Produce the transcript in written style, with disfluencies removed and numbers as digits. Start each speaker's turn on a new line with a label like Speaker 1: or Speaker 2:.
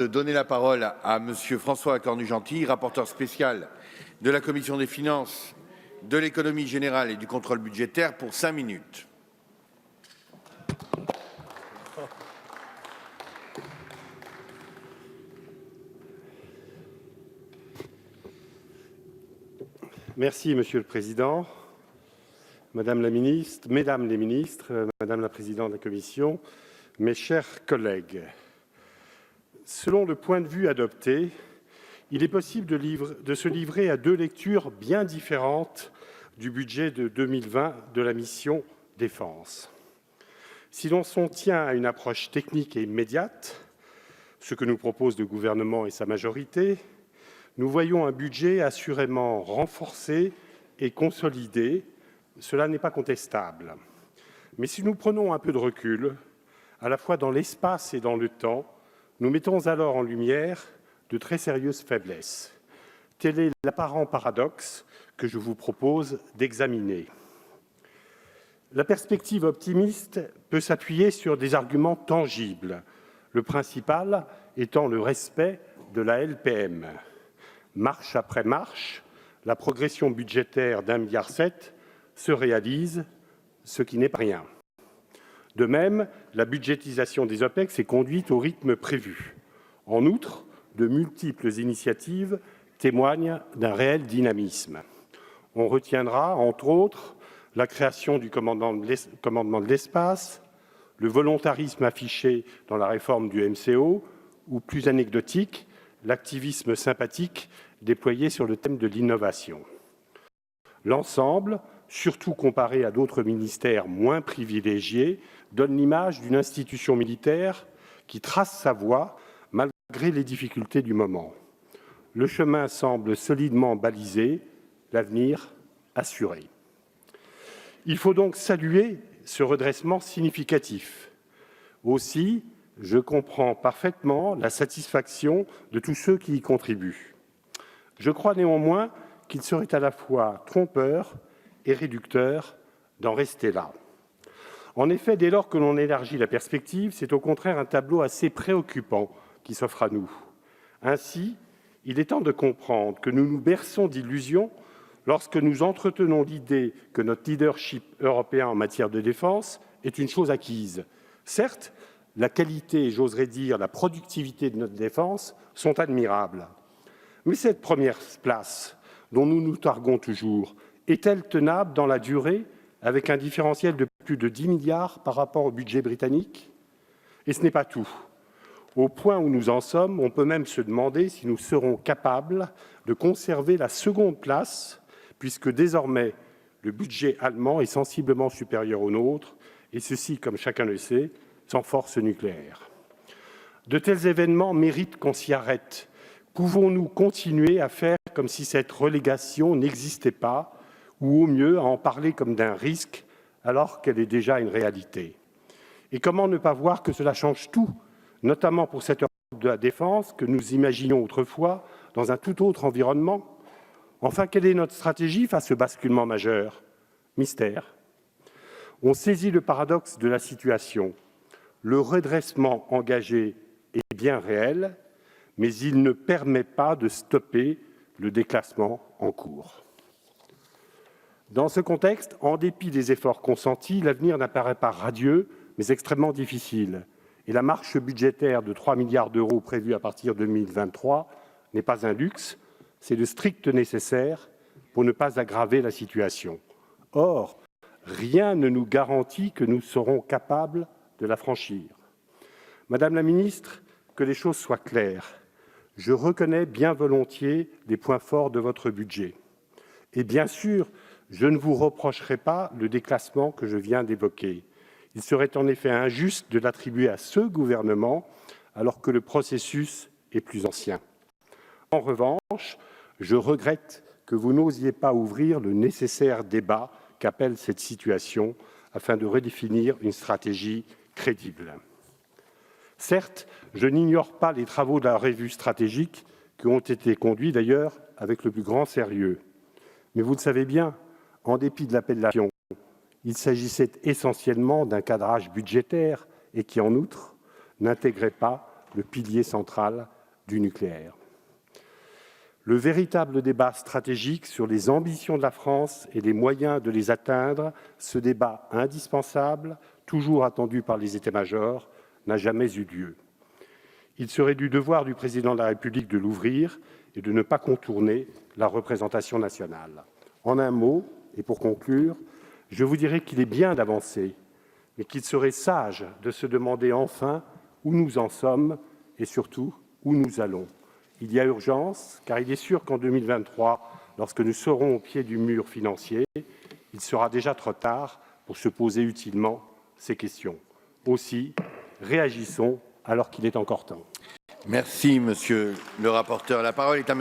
Speaker 1: de donner la parole à Monsieur François Cornu-Gentil, rapporteur spécial de la Commission des finances, de l'économie générale et du contrôle budgétaire pour 5 minutes.
Speaker 2: Merci, Monsieur le Président, Madame la Ministre, Mesdames les Ministres, Madame la Présidente de la Commission, mes chers collègues. Selon le point de vue adopté, il est possible de se livrer à deux lectures bien différentes du budget de 2020 de la mission Défense. Si l'on s'en tient à une approche technique et immédiate, ce que nous propose le gouvernement et sa majorité, nous voyons un budget assurément renforcé et consolidé. Cela n'est pas contestable. Mais si nous prenons un peu de recul, à la fois dans l'espace et dans le temps, nous mettons alors en lumière de très sérieuses faiblesses. Tel est l'apparent paradoxe que je vous propose d'examiner. La perspective optimiste peut s'appuyer sur des arguments tangibles, le principal étant le respect de la LPM. Marche après marche, la progression budgétaire d'1,7 milliard se réalise, ce qui n'est pas rien. De même, la budgétisation des OPEX est conduite au rythme prévu. En outre, de multiples initiatives témoignent d'un réel dynamisme. On retiendra, entre autres, la création du commandement de l'espace, le volontarisme affiché dans la réforme du MCO, ou plus anecdotique, l'activisme sympathique déployé sur le thème de l'innovation. L'ensemble, surtout comparé à d'autres ministères moins privilégiés, donne l'image d'une institution militaire qui trace sa voie malgré les difficultés du moment. Le chemin semble solidement balisé, l'avenir assuré. Il faut donc saluer ce redressement significatif. Aussi, je comprends parfaitement la satisfaction de tous ceux qui y contribuent. Je crois néanmoins qu'il serait à la fois trompeur et réducteur d'en rester là. En effet, dès lors que l'on élargit la perspective, c'est au contraire un tableau assez préoccupant qui s'offre à nous. Ainsi, il est temps de comprendre que nous nous berçons d'illusions lorsque nous entretenons l'idée que notre leadership européen en matière de défense est une chose acquise. Certes, la qualité et j'oserais dire la productivité de notre défense sont admirables. Mais cette première place, dont nous nous targuons toujours, est-elle tenable dans la durée avec un différentiel de plus de 10 milliards par rapport au budget britannique? Et ce n'est pas tout. Au point où nous en sommes, on peut même se demander si nous serons capables de conserver la seconde place, puisque désormais le budget allemand est sensiblement supérieur au nôtre, et ceci, comme chacun le sait, sans force nucléaire. De tels événements méritent qu'on s'y arrête. Pouvons-nous continuer à faire comme si cette relégation n'existait pas, ou au mieux à en parler comme d'un risque, alors qu'elle est déjà une réalité? Et comment ne pas voir que cela change tout, notamment pour cette Europe de la défense que nous imaginions autrefois dans un tout autre environnement? Enfin, quelle est notre stratégie face au basculement majeur? Mystère. On saisit le paradoxe de la situation. Le redressement engagé est bien réel, mais il ne permet pas de stopper le déclassement en cours. Dans ce contexte, en dépit des efforts consentis, l'avenir n'apparaît pas radieux, mais extrêmement difficile. Et la marche budgétaire de 3 milliards d'euros prévue à partir de 2023 n'est pas un luxe, c'est le strict nécessaire pour ne pas aggraver la situation. Or, rien ne nous garantit que nous serons capables de la franchir. Madame la ministre, que les choses soient claires. Je reconnais bien volontiers les points forts de votre budget. Et bien sûr, je ne vous reprocherai pas le déclassement que je viens d'évoquer. Il serait en effet injuste de l'attribuer à ce gouvernement alors que le processus est plus ancien. En revanche, je regrette que vous n'osiez pas ouvrir le nécessaire débat qu'appelle cette situation afin de redéfinir une stratégie crédible. Certes, je n'ignore pas les travaux de la revue stratégique qui ont été conduits d'ailleurs avec le plus grand sérieux. Mais vous le savez bien, en dépit de l'appellation, il s'agissait essentiellement d'un cadrage budgétaire et qui, en outre, n'intégrait pas le pilier central du nucléaire. Le véritable débat stratégique sur les ambitions de la France et les moyens de les atteindre, ce débat indispensable, toujours attendu par les états-majors, n'a jamais eu lieu. Il serait du devoir du président de la République de l'ouvrir et de ne pas contourner la représentation nationale. En un mot, et pour conclure, je vous dirais qu'il est bien d'avancer, mais qu'il serait sage de se demander enfin où nous en sommes et surtout où nous allons. Il y a urgence, car il est sûr qu'en 2023, lorsque nous serons au pied du mur financier, il sera déjà trop tard pour se poser utilement ces questions. Aussi, réagissons alors qu'il est encore temps.
Speaker 1: Merci, monsieur le rapporteur. La parole est à